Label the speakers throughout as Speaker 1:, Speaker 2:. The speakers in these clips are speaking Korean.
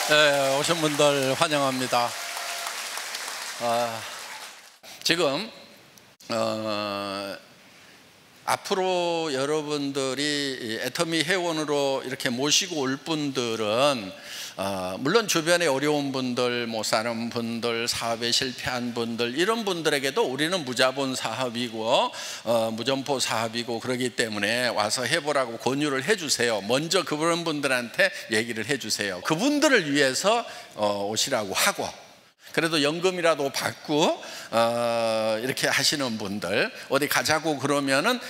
Speaker 1: 네, 오신 분들 환영합니다. 지금 앞으로 여러분들이 애터미 회원으로 이렇게 모시고 올 분들은 물론 주변에 어려운 분들, 못 사는 분들, 사업에 실패한 분들, 이런 분들에게도 우리는 무자본 사업이고 무점포 사업이고 그러기 때문에 와서 해보라고 권유를 해주세요. 먼저 그런 분들한테 얘기를 해주세요. 그분들을 위해서 오시라고 하고, 그래도 연금이라도 받고 이렇게 하시는 분들, 어디 가자고 그러면은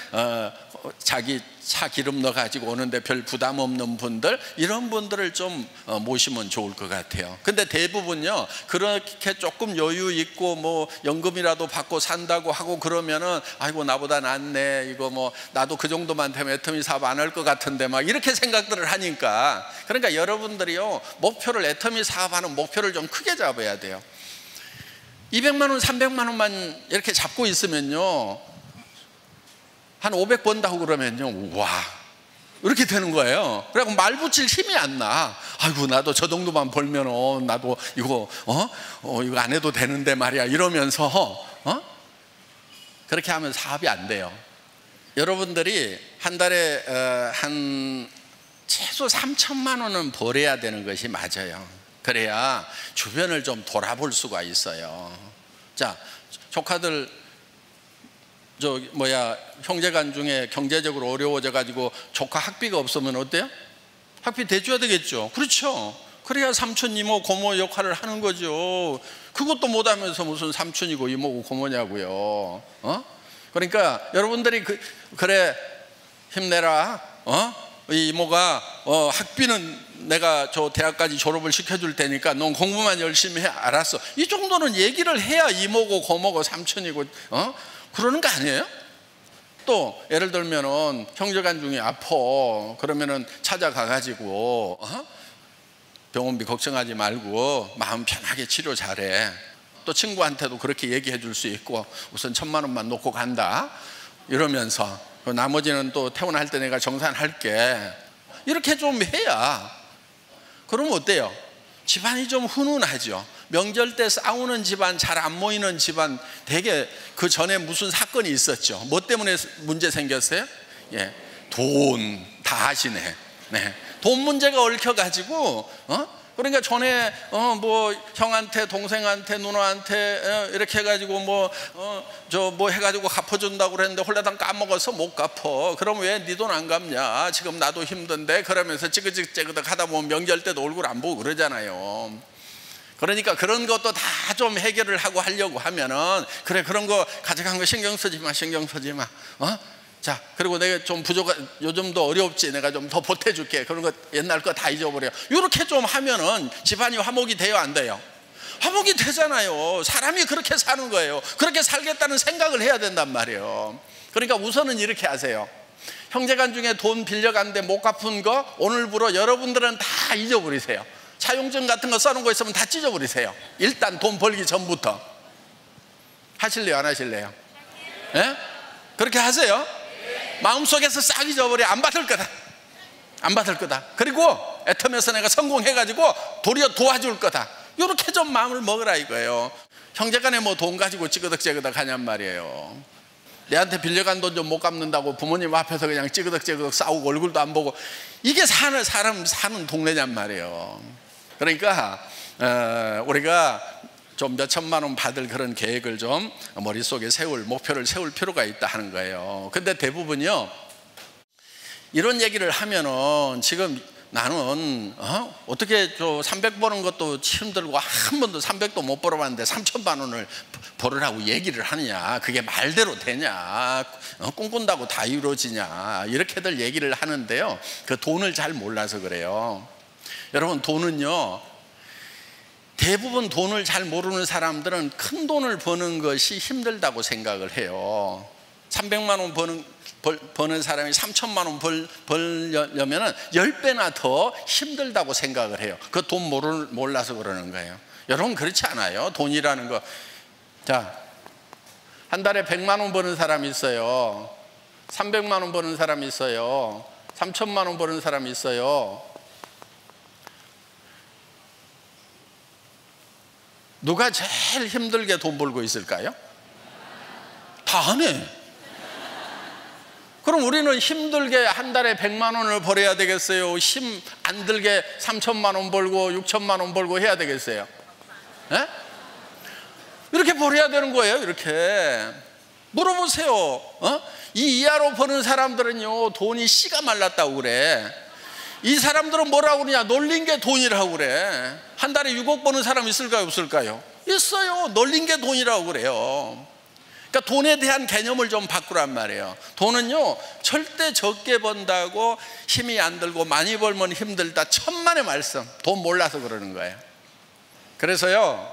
Speaker 1: 자기 차 기름 넣어 가지고 오는데 별 부담 없는 분들, 이런 분들을 좀 모시면 좋을 것 같아요. 근데 대부분요, 그렇게 조금 여유 있고 뭐 연금이라도 받고 산다고 하고 그러면은 아이고 나보다 낫네, 이거 뭐 나도 그 정도만 되면 애터미 사업 안 할 것 같은데 막 이렇게 생각들을 하니까, 그러니까 여러분들이요, 목표를, 애터미 사업하는 목표를 좀 크게 잡아야 돼요. 200만 원, 300만 원만 이렇게 잡고 있으면요, 한 500 번다고 그러면요, 와, 이렇게 되는 거예요. 그래갖고 말 붙일 힘이 안 나. 아이고 나도 저 정도만 벌면 나도 이거 이거 안 해도 되는데 말이야, 이러면서 그렇게 하면 사업이 안 돼요. 여러분들이 한 달에 한 최소 3천만 원은 벌어야 되는 것이 맞아요. 그래야 주변을 좀 돌아볼 수가 있어요. 자, 조카들 형제간 중에 경제적으로 어려워져 가지고 조카 학비가 없으면 어때요? 학비 대줘야 되겠죠. 그렇죠. 그래야 삼촌, 이모, 고모 역할을 하는 거죠. 그것도 못하면서 무슨 삼촌이고 이모고 고모냐고요. 그러니까 여러분들이 그래 힘내라. 이 이모가 학비는 내가 저 대학까지 졸업을 시켜줄 테니까 넌 공부만 열심히 해. 알았어. 이 정도는 얘기를 해야 이모고 고모고 삼촌이고 그러는 거 아니에요? 또 예를 들면은 형제간 중에 아파, 그러면은 찾아가 가지고 병원비 걱정하지 말고 마음 편하게 치료 잘해. 또 친구한테도 그렇게 얘기해 줄 수 있고, 우선 1,000만 원만 놓고 간다 이러면서 나머지는 또 퇴원할 때 내가 정산할게, 이렇게 좀 해야, 그러면 어때요? 집안이 좀 훈훈하죠. 명절 때 싸우는 집안, 잘 안 모이는 집안, 되게 그 전에 무슨 사건이 있었죠. 뭐 때문에 문제 생겼어요? 예, 돈 다 아시네. 네, 돈 문제가 얽혀가지고 그러니까 전에 뭐 형한테, 동생한테, 누나한테 이렇게 해가지고 뭐 해가지고 갚아준다고 그랬는데 홀라당 까먹어서 못 갚어. 그럼 왜 네 돈 안 갚냐? 지금 나도 힘든데. 그러면서 찌그찌그찌그덕 하다 보면 명절 때도 얼굴 안 보고 그러잖아요. 그러니까 그런 것도 다 좀 해결을 하고 하려고 하면은, 그래 그런 거 가져간 거 신경 쓰지 마, 신경 쓰지 마. 자, 그리고 내가 좀 요즘도 어렵지, 내가 좀 더 보태줄게. 그런 거 옛날 거 다 잊어버려. 이렇게 좀 하면은 집안이 화목이 돼요, 안 돼요? 화목이 되잖아요. 사람이 그렇게 사는 거예요. 그렇게 살겠다는 생각을 해야 된단 말이에요. 그러니까 우선은 이렇게 하세요. 형제간 중에 돈 빌려갔는데 못 갚은 거 오늘부로 여러분들은 다 잊어버리세요. 차용증 같은 거 써놓은 거 있으면 다 찢어버리세요. 일단 돈 벌기 전부터. 하실래요, 안 하실래요? 예? 그렇게 하세요. 마음속에서 싹 잊어버려. 안 받을 거다, 안 받을 거다. 그리고 애터미에서 내가 성공해가지고 도리어 도와줄 거다, 이렇게 좀 마음을 먹으라 이거예요. 형제간에 뭐 돈 가지고 찌그덕찌그덕 하냔 말이에요. 내한테 빌려간 돈 좀 못 갚는다고 부모님 앞에서 그냥 찌그덕찌그덕 싸우고 얼굴도 안 보고, 이게 사람 사는 동네냔 말이에요. 그러니까 우리가 좀 몇 천만 원 받을 그런 계획을 좀 머릿속에 목표를 세울 필요가 있다 하는 거예요. 근데 대부분요, 이런 얘기를 하면은 지금 나는 어떻게 300 버는 것도 힘들고 한 번도 300도 못 벌어봤는데 3천만 원을 벌으라고 얘기를 하느냐, 그게 말대로 되냐, 꿈꾼다고 다 이루어지냐, 이렇게들 얘기를 하는데요, 그 돈을 잘 몰라서 그래요. 여러분, 돈은요, 대부분 돈을 잘 모르는 사람들은 큰 돈을 버는 것이 힘들다고 생각을 해요. 300만 원 버는 사람이 3천만 원 벌려면 10배나 더 힘들다고 생각을 해요. 그 돈 몰라서 그러는 거예요. 여러분, 그렇지 않아요? 돈이라는 거. 자, 한 달에 100만 원 버는 사람이 있어요. 300만 원 버는 사람이 있어요. 3천만 원 버는 사람이 있어요. 누가 제일 힘들게 돈 벌고 있을까요? 다 안 해. 그럼 우리는 힘들게 한 달에 100만 원을 벌어야 되겠어요? 힘 안 들게 3천만 원 벌고 6천만 원 벌고 해야 되겠어요? 예? 이렇게 벌어야 되는 거예요. 이렇게 물어보세요. 이 이하로 버는 사람들은요, 돈이 씨가 말랐다고 그래. 이 사람들은 뭐라고 그러냐? 놀린 게 돈이라고 그래. 한 달에 6억 버는 사람 있을까요, 없을까요? 있어요. 놀린 게 돈이라고 그래요. 그러니까 돈에 대한 개념을 좀 바꾸란 말이에요. 돈은요, 절대 적게 번다고 힘이 안 들고 많이 벌면 힘들다, 천만의 말씀. 돈 몰라서 그러는 거예요. 그래서요,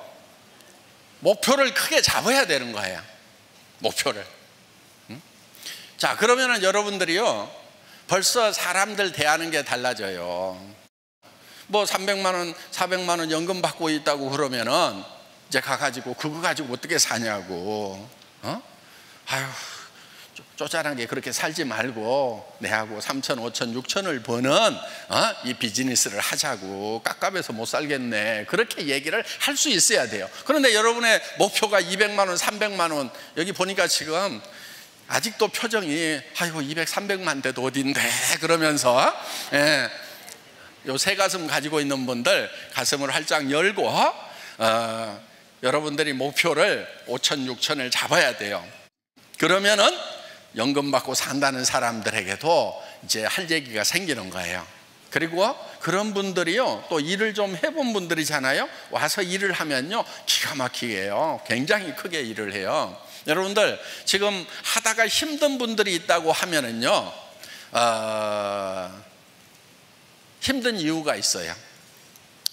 Speaker 1: 목표를 크게 잡아야 되는 거예요. 목표를. 자, 그러면은 여러분들이요, 벌써 사람들 대하는 게 달라져요. 뭐 300만 원, 400만 원 연금 받고 있다고 그러면은 이제 가가지고 그거 가지고 어떻게 사냐고. 아유, 쪼잔하게 그렇게 살지 말고 내하고 3천, 5천, 6천을 버는 이 비즈니스를 하자고. 깝깝해서 못 살겠네. 그렇게 얘기를 할 수 있어야 돼요. 그런데 여러분의 목표가 200만 원, 300만 원, 여기 보니까 지금 아직도 표정이 아이고 200, 300만 돼도 어딘데 그러면서, 요 새 가슴 가지고 있는 분들 가슴을 활짝 열고 여러분들이 목표를 5천, 6천을 잡아야 돼요. 그러면은 연금 받고 산다는 사람들에게도 이제 할 얘기가 생기는 거예요. 그리고 그런 분들이요, 또 일을 좀 해본 분들이잖아요. 와서 일을 하면요, 기가 막히게 해요. 굉장히 크게 일을 해요. 여러분들 지금 하다가 힘든 분들이 있다고 하면은요, 힘든 이유가 있어요.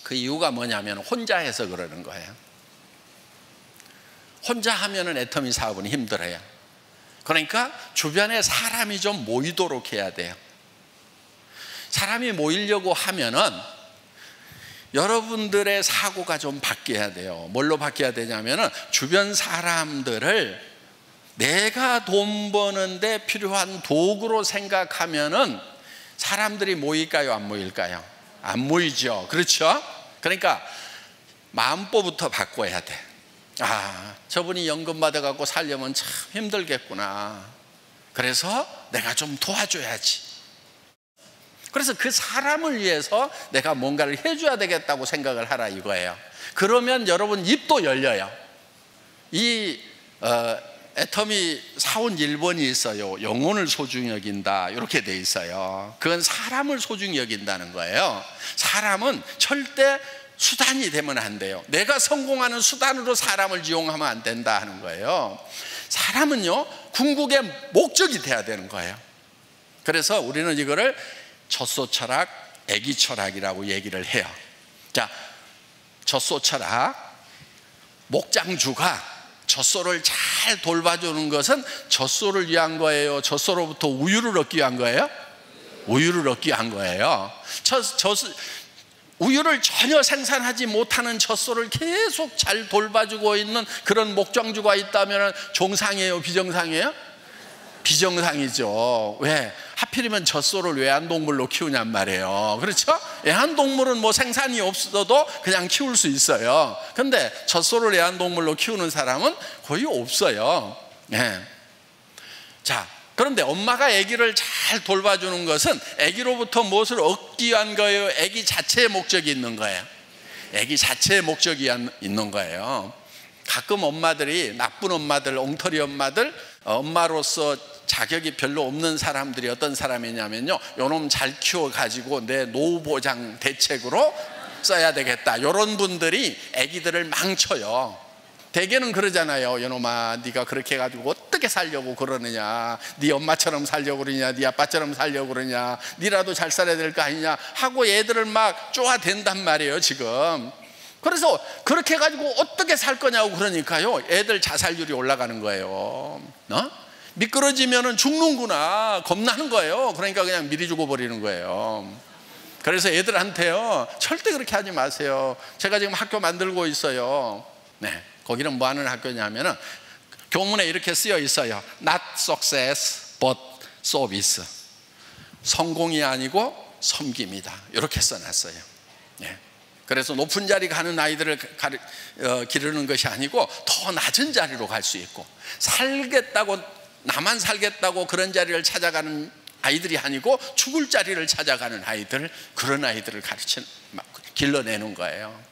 Speaker 1: 그 이유가 뭐냐면 혼자 해서 그러는 거예요. 혼자 하면은 애터미 사업은 힘들어요. 그러니까 주변에 사람이 좀 모이도록 해야 돼요. 사람이 모이려고 하면은 여러분들의 사고가 좀 바뀌어야 돼요. 뭘로 바뀌어야 되냐면은 주변 사람들을 내가 돈 버는데 필요한 도구로 생각하면은 사람들이 모일까요, 안 모일까요? 안 모이죠. 그렇죠? 그러니까 마음법부터 바꿔야 돼. 아, 저분이 연금 받아갖고 살려면 참 힘들겠구나. 그래서 내가 좀 도와줘야지. 그래서 그 사람을 위해서 내가 뭔가를 해줘야 되겠다고 생각을 하라 이거예요. 그러면 여러분 입도 열려요. 이 애터미 사원 1번이 있어요. 영혼을 소중히 여긴다, 이렇게 돼 있어요. 그건 사람을 소중히 여긴다는 거예요. 사람은 절대 수단이 되면 안 돼요. 내가 성공하는 수단으로 사람을 이용하면 안 된다 하는 거예요. 사람은요, 궁극의 목적이 돼야 되는 거예요. 그래서 우리는 이거를 젖소철학, 애기철학이라고 얘기를 해요. 자, 젖소철학, 목장주가 젖소를 잘 돌봐주는 것은 젖소를 위한 거예요? 젖소로부터 우유를 얻기 위한 거예요? 우유를 얻기 위한 거예요. 우유를 전혀 생산하지 못하는 젖소를 계속 잘 돌봐주고 있는 그런 목장주가 있다면 정상이에요, 비정상이에요? 비정상이죠. 왜? 하필이면 젖소를 애완동물로 키우냔 말이에요. 그렇죠? 애완동물은 뭐 생산이 없어도 그냥 키울 수 있어요. 근데 젖소를 애완동물로 키우는 사람은 거의 없어요. 네. 자, 그런데 엄마가 아기를 잘 돌봐주는 것은 아기로부터 무엇을 얻기 위한 거예요? 아기 자체의 목적이 있는 거예요. 아기 자체의 목적이 있는 거예요. 가끔 엄마들이, 나쁜 엄마들, 엉터리 엄마들, 엄마로서 자격이 별로 없는 사람들이 어떤 사람이냐면요, 요놈 잘 키워가지고 내 노후 보장 대책으로 써야 되겠다, 이런 분들이 아기들을 망쳐요. 대개는 그러잖아요. 요놈아, 네가 그렇게 해가지고 어떻게 살려고 그러느냐, 네 엄마처럼 살려고 그러냐, 네 아빠처럼 살려고 그러냐, 네라도 잘 살아야 될 거 아니냐 하고 애들을 막 쪼아댄단 말이에요 지금. 그래서 그렇게 해가지고 어떻게 살 거냐고 그러니까요, 애들 자살률이 올라가는 거예요. 미끄러지면 죽는구나, 겁나는 거예요. 그러니까 그냥 미리 죽어버리는 거예요. 그래서 애들한테요, 절대 그렇게 하지 마세요. 제가 지금 학교 만들고 있어요. 네, 거기는 뭐 하는 학교냐면은 교문에 이렇게 쓰여 있어요. Not success but service. 성공이 아니고 섬김이다, 이렇게 써놨어요. 네. 그래서 높은 자리 가는 아이들을 기르는 것이 아니고 더 낮은 자리로 갈 수 있고, 살겠다고, 나만 살겠다고 그런 자리를 찾아가는 아이들이 아니고 죽을 자리를 찾아가는 아이들, 그런 아이들을 길러내는 거예요.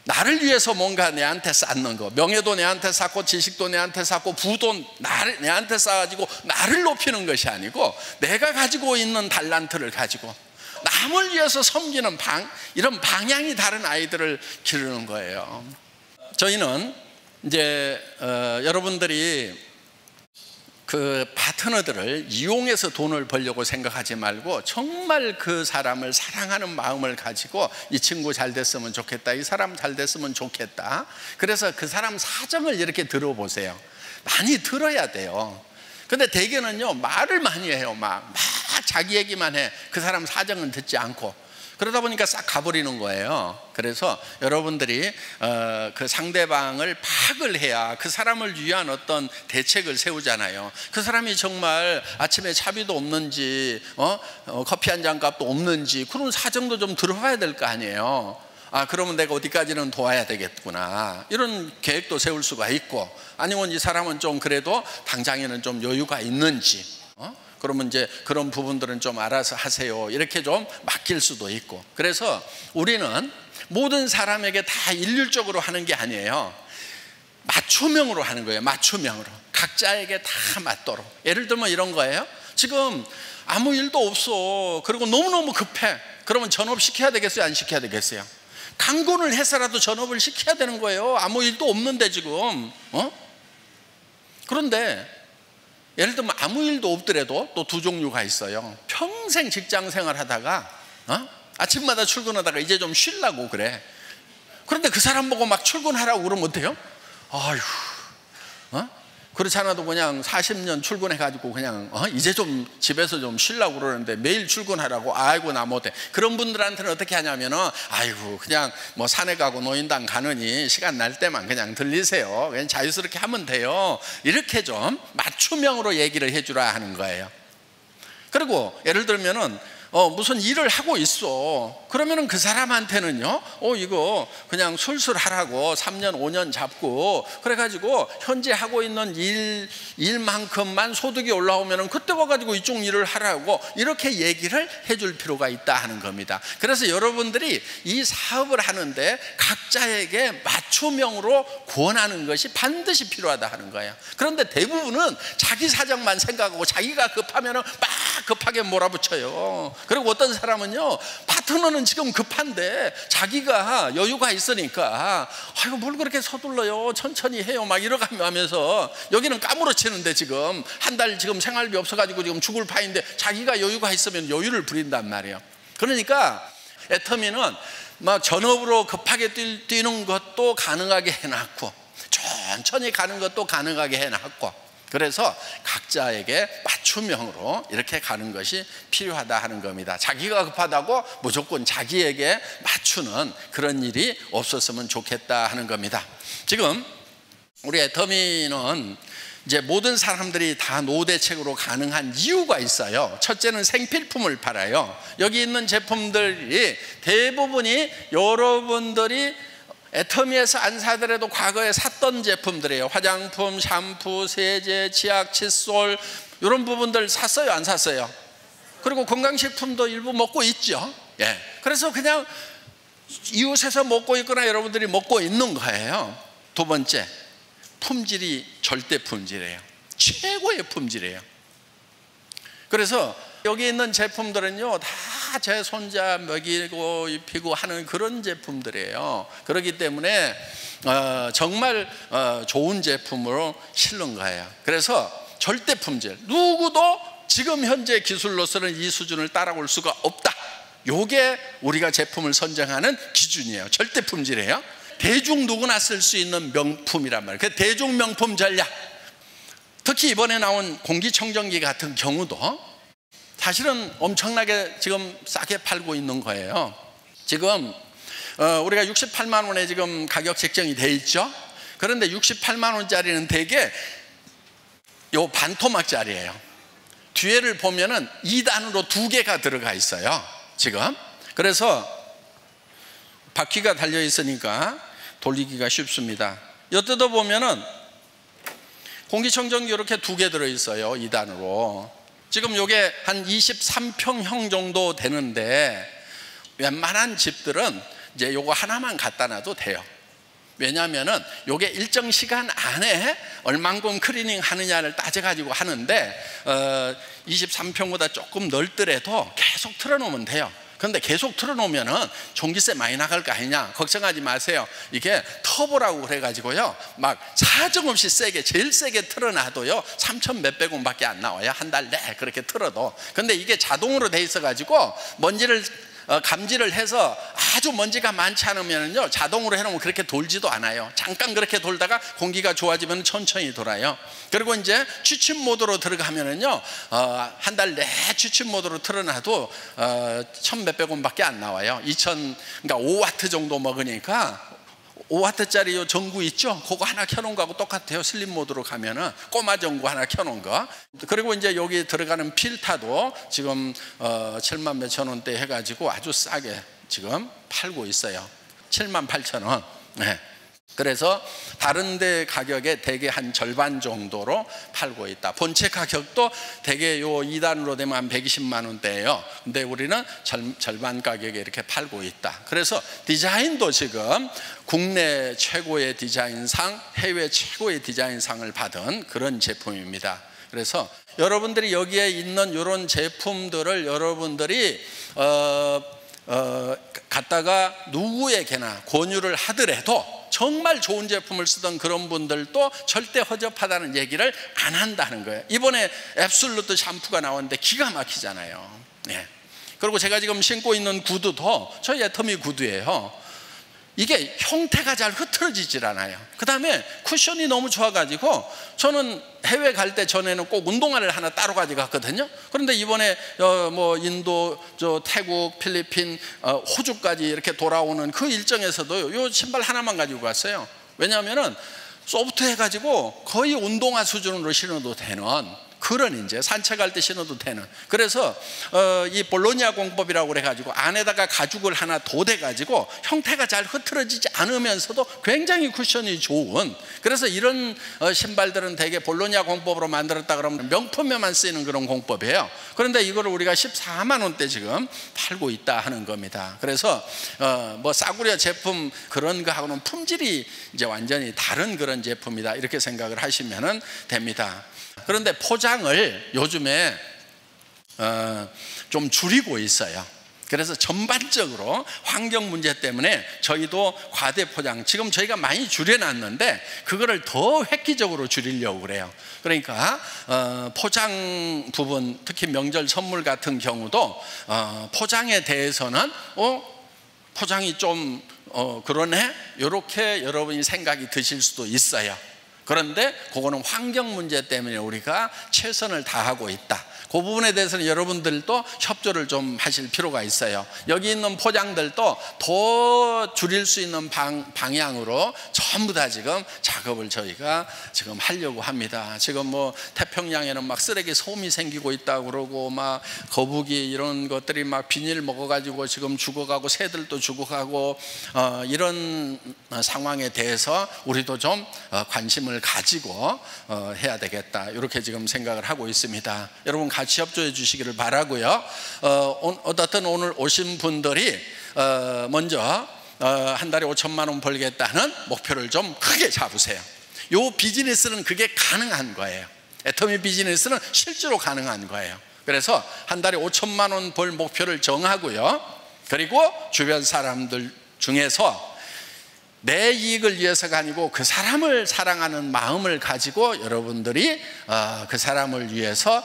Speaker 1: 나를 위해서 뭔가 내한테 쌓는 거, 명예도 내한테 쌓고 지식도 내한테 쌓고 부도 내한테 쌓아가지고 나를 높이는 것이 아니고, 내가 가지고 있는 달란트를 가지고 남을 위해서 섬기는 이런 방향이 다른 아이들을 기르는 거예요. 저희는 이제 여러분들이 그 파트너들을 이용해서 돈을 벌려고 생각하지 말고, 정말 그 사람을 사랑하는 마음을 가지고 이 친구 잘 됐으면 좋겠다, 이 사람 잘 됐으면 좋겠다, 그래서 그 사람 사정을 이렇게 들어보세요. 많이 들어야 돼요. 근데 대개는요, 말을 많이 해요. 막 자기 얘기만 해. 그 사람 사정은 듣지 않고. 그러다 보니까 싹 가버리는 거예요. 그래서 여러분들이 그 상대방을 파악을 해야 그 사람을 위한 어떤 대책을 세우잖아요. 그 사람이 정말 아침에 차비도 없는지 커피 한 잔 값도 없는지, 그런 사정도 좀 들어봐야 될 거 아니에요. 그러면 내가 어디까지는 도와야 되겠구나, 이런 계획도 세울 수가 있고, 아니면 이 사람은 좀 그래도 당장에는 좀 여유가 있는지, 그러면 이제 그런 부분들은 좀 알아서 하세요, 이렇게 좀 맡길 수도 있고. 그래서 우리는 모든 사람에게 다 일률적으로 하는 게 아니에요. 맞춤형으로 하는 거예요. 맞춤형으로 각자에게 다 맞도록. 예를 들면 이런 거예요. 지금 아무 일도 없어, 그리고 너무너무 급해. 그러면 전업시켜야 되겠어요, 안 시켜야 되겠어요? 강권을 해서라도 전업을 시켜야 되는 거예요. 아무 일도 없는데 지금. 그런데 예를 들면 아무 일도 없더라도 또 두 종류가 있어요. 평생 직장 생활하다가 아침마다 출근하다가 이제 좀 쉬려고 그래. 그런데 그 사람 보고 막 출근하라고 그러면 어때요? 아휴, 그렇지 않아도 그냥 40년 출근해가지고 그냥 이제 좀 집에서 좀 쉬려고 그러는데 매일 출근하라고, 아이고 나 못해. 그런 분들한테는 어떻게 하냐면은, 아이고 그냥 뭐 산에 가고 노인당 가느니 시간 날 때만 그냥 들리세요, 그냥 자유스럽게 하면 돼요, 이렇게 좀 맞춤형으로 얘기를 해주라 하는 거예요. 그리고 예를 들면은 무슨 일을 하고 있어. 그러면은 그 사람한테는요, 이거 그냥 술술 하라고 3년 5년 잡고, 그래가지고 현재 하고 있는 일만큼만 소득이 올라오면은 그때 와가지고 이쪽 일을 하라고, 이렇게 얘기를 해줄 필요가 있다 하는 겁니다. 그래서 여러분들이 이 사업을 하는데 각자에게 맞춤형으로 권하는 것이 반드시 필요하다 하는 거예요. 그런데 대부분은 자기 사정만 생각하고 자기가 급하면은 막 급하게 몰아붙여요. 그리고 어떤 사람은요, 파트너는 지금 급한데 자기가 여유가 있으니까 아이고 뭘 그렇게 서둘러요, 천천히 해요, 막 이러가면서 여기는 까무러치는데 지금 한 달 지금 생활비 없어가지고 지금 죽을 판인데 자기가 여유가 있으면 여유를 부린단 말이에요. 그러니까 애터미는 막 전업으로 급하게 뛰는 것도 가능하게 해놨고, 천천히 가는 것도 가능하게 해놨고, 그래서 각자에게 맞춤형으로 이렇게 가는 것이 필요하다 하는 겁니다. 자기가 급하다고 무조건 자기에게 맞추는 그런 일이 없었으면 좋겠다 하는 겁니다. 지금 우리 애터미는 이제 모든 사람들이 다 노후대책으로 가능한 이유가 있어요. 첫째는 생필품을 팔아요. 여기 있는 제품들이 대부분이 여러분들이 애터미에서 안 사더라도 과거에 샀던 제품들이에요. 화장품, 샴푸, 세제, 치약, 칫솔, 이런 부분들 샀어요, 안 샀어요? 그리고 건강식품도 일부 먹고 있죠. 예. 그래서 그냥 이웃에서 먹고 있거나 여러분들이 먹고 있는 거예요. 두 번째, 품질이 절대 품질이에요. 최고의 품질이에요. 그래서 여기 있는 제품들은요, 다 제 손자 먹이고 입히고 하는 그런 제품들이에요. 그렇기 때문에 정말 좋은 제품으로 실는 거예요. 그래서 절대 품질, 누구도 지금 현재 기술로서는 이 수준을 따라올 수가 없다. 이게 우리가 제품을 선정하는 기준이에요. 절대 품질이에요. 대중 누구나 쓸 수 있는 명품이란 말이에요. 그 대중 명품 전략, 특히 이번에 나온 공기청정기 같은 경우도 사실은 엄청나게 지금 싸게 팔고 있는 거예요. 지금 우리가 68만 원에 지금 가격 책정이 돼 있죠. 그런데 68만 원짜리는 대개 요 반토막짜리예요. 뒤에를 보면은 2단으로 2개가 들어가 있어요, 지금. 그래서 바퀴가 달려 있으니까 돌리기가 쉽습니다. 엿뜯어 보면은 공기청정기 이렇게 2개 들어있어요. 2단으로. 지금 이게 한 23평형 정도 되는데 웬만한 집들은 이제 요거 하나만 갖다 놔도 돼요. 왜냐하면은 요게 일정 시간 안에 얼만큼 클리닝 하느냐를 따져가지고 하는데 23평보다 조금 넓더라도 계속 틀어놓으면 돼요. 그런데 계속 틀어놓으면은 전기세 많이 나갈 거 아니냐 걱정하지 마세요. 이게 터보라고 그래가지고요 막 사정없이 세게 제일 세게 틀어놔도요 3천 몇백 원밖에 안 나와요. 한 달 내 그렇게 틀어도. 근데 이게 자동으로 돼 있어가지고 먼지를 감지를 해서 아주 먼지가 많지 않으면요 자동으로 해놓으면 그렇게 돌지도 않아요. 잠깐 그렇게 돌다가 공기가 좋아지면 천천히 돌아요. 그리고 이제 취침 모드로 들어가면은요 한 달 내 취침 모드로 틀어놔도 1,000 몇백 원밖에 안 나와요. 2,000 그러니까 5와트 정도 먹으니까 5와트짜리 요 전구 있죠? 그거 하나 켜놓은 거하고 똑같아요. 슬립 모드로 가면은 꼬마 전구 하나 켜놓은 거. 그리고 이제 여기 들어가는 필터도 지금 7만 몇천 원대 해가지고 아주 싸게 지금 팔고 있어요. 7만 8천 원. 네. 그래서 다른 데 가격의 대개 한 절반 정도로 팔고 있다. 본체 가격도 대개 요 2단으로 되면 한 120만 원대예요. 근데 우리는 절반 가격에 이렇게 팔고 있다. 그래서 디자인도 지금 국내 최고의 디자인상, 해외 최고의 디자인상을 받은 그런 제품입니다. 그래서 여러분들이 여기에 있는 이런 제품들을 여러분들이 갖다가 누구에게나 권유를 하더라도 정말 좋은 제품을 쓰던 그런 분들도 절대 허접하다는 얘기를 안 한다는 거예요. 이번에 앱솔루트 샴푸가 나왔는데 기가 막히잖아요. 네. 그리고 제가 지금 신고 있는 구두도 저희 애터미 구두예요. 이게 형태가 잘 흐트러지질 않아요. 그 다음에 쿠션이 너무 좋아가지고 저는 해외 갈 때 전에는 꼭 운동화를 하나 따로 가져갔거든요. 그런데 이번에 뭐 인도, 태국, 필리핀, 호주까지 이렇게 돌아오는 그 일정에서도 요 신발 하나만 가지고 갔어요. 왜냐하면은 소프트해가지고 거의 운동화 수준으로 신어도 되는 그런 이제 산책할 때 신어도 되는. 그래서 이 볼로냐 공법이라고 그래가지고 안에다가 가죽을 하나 돋해가지고 형태가 잘 흐트러지지 않으면서도 굉장히 쿠션이 좋은. 그래서 이런 신발들은 대개 볼로냐 공법으로 만들었다 그러면 명품에만 쓰이는 그런 공법이에요. 그런데 이거를 우리가 14만 원대 지금 팔고 있다 하는 겁니다. 그래서 뭐 싸구려 제품 그런 거하고는 품질이 이제 완전히 다른 그런 제품이다 이렇게 생각을 하시면 됩니다. 그런데 포장을 요즘에 좀 줄이고 있어요. 그래서 전반적으로 환경 문제 때문에 저희도 과대 포장 지금 저희가 많이 줄여놨는데 그거를 더 획기적으로 줄이려고 그래요. 그러니까 포장 부분 특히 명절 선물 같은 경우도 포장에 대해서는 포장이 좀 그러네 이렇게 여러분이 생각이 드실 수도 있어요. 그런데 그거는 환경 문제 때문에 우리가 최선을 다하고 있다. 그 부분에 대해서는 여러분들도 협조를 좀 하실 필요가 있어요. 여기 있는 포장들도 더 줄일 수 있는 방향으로 전부 다 지금 작업을 저희가 지금 하려고 합니다. 지금 뭐 태평양에는 막 쓰레기 소음이 생기고 있다고 그러고 막 거북이 이런 것들이 막 비닐 먹어가지고 지금 죽어가고 새들도 죽어가고 이런 상황에 대해서 우리도 좀 관심을 가지고 해야 되겠다 이렇게 지금 생각을 하고 있습니다. 여러분 같이 협조해 주시기를 바라고요. 어떻든 오늘 오신 분들이 먼저 한 달에 5천만 원 벌겠다는 목표를 좀 크게 잡으세요. 이 비즈니스는 그게 가능한 거예요. 애터미 비즈니스는 실제로 가능한 거예요. 그래서 한 달에 5천만 원 벌 목표를 정하고요. 그리고 주변 사람들 중에서 내 이익을 위해서가 아니고 그 사람을 사랑하는 마음을 가지고 여러분들이 그 사람을 위해서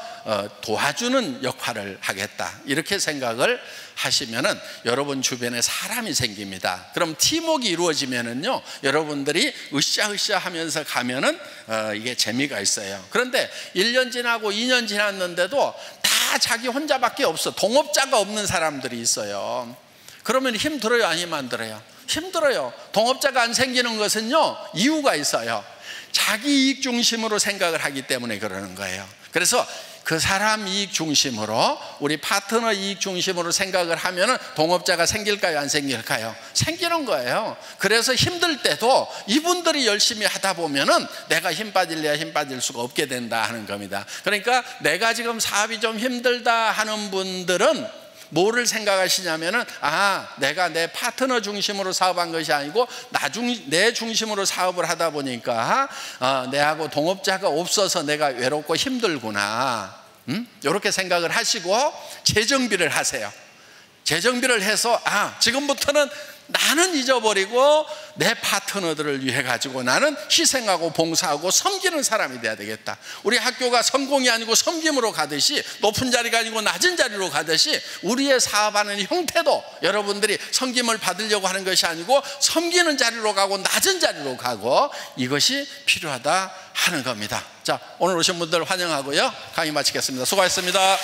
Speaker 1: 도와주는 역할을 하겠다 이렇게 생각을 하시면은 여러분 주변에 사람이 생깁니다. 그럼 팀워크가 이루어지면은요 여러분들이 으쌰으쌰 하면서 가면은 이게 재미가 있어요. 그런데 1년 지나고 2년 지났는데도 다 자기 혼자밖에 없어. 동업자가 없는 사람들이 있어요. 그러면 힘들어요 아니면 안 들어요? 힘들어요. 동업자가 안 생기는 것은요 이유가 있어요. 자기 이익 중심으로 생각을 하기 때문에 그러는 거예요. 그래서 그 사람 이익 중심으로, 우리 파트너 이익 중심으로 생각을 하면은 동업자가 생길까요? 안 생길까요? 생기는 거예요. 그래서 힘들 때도 이분들이 열심히 하다 보면은 내가 힘 빠질래야 힘 빠질 수가 없게 된다 하는 겁니다. 그러니까 내가 지금 사업이 좀 힘들다 하는 분들은 뭐를 생각하시냐면은, 내가 내 파트너 중심으로 사업한 것이 아니고 내 중심으로 사업을 하다 보니까 내하고 동업자가 없어서 내가 외롭고 힘들구나, 이렇게 생각을 하시고 재정비를 하세요. 재정비를 해서 지금부터는 나는 잊어버리고 내 파트너들을 위해 가지고 나는 희생하고 봉사하고 섬기는 사람이 돼야 되겠다. 우리 학교가 성공이 아니고 섬김으로 가듯이, 높은 자리가 아니고 낮은 자리로 가듯이, 우리의 사업하는 형태도 여러분들이 섬김을 받으려고 하는 것이 아니고 섬기는 자리로 가고 낮은 자리로 가고, 이것이 필요하다 하는 겁니다. 자, 오늘 오신 분들 환영하고요, 강의 마치겠습니다. 수고하셨습니다.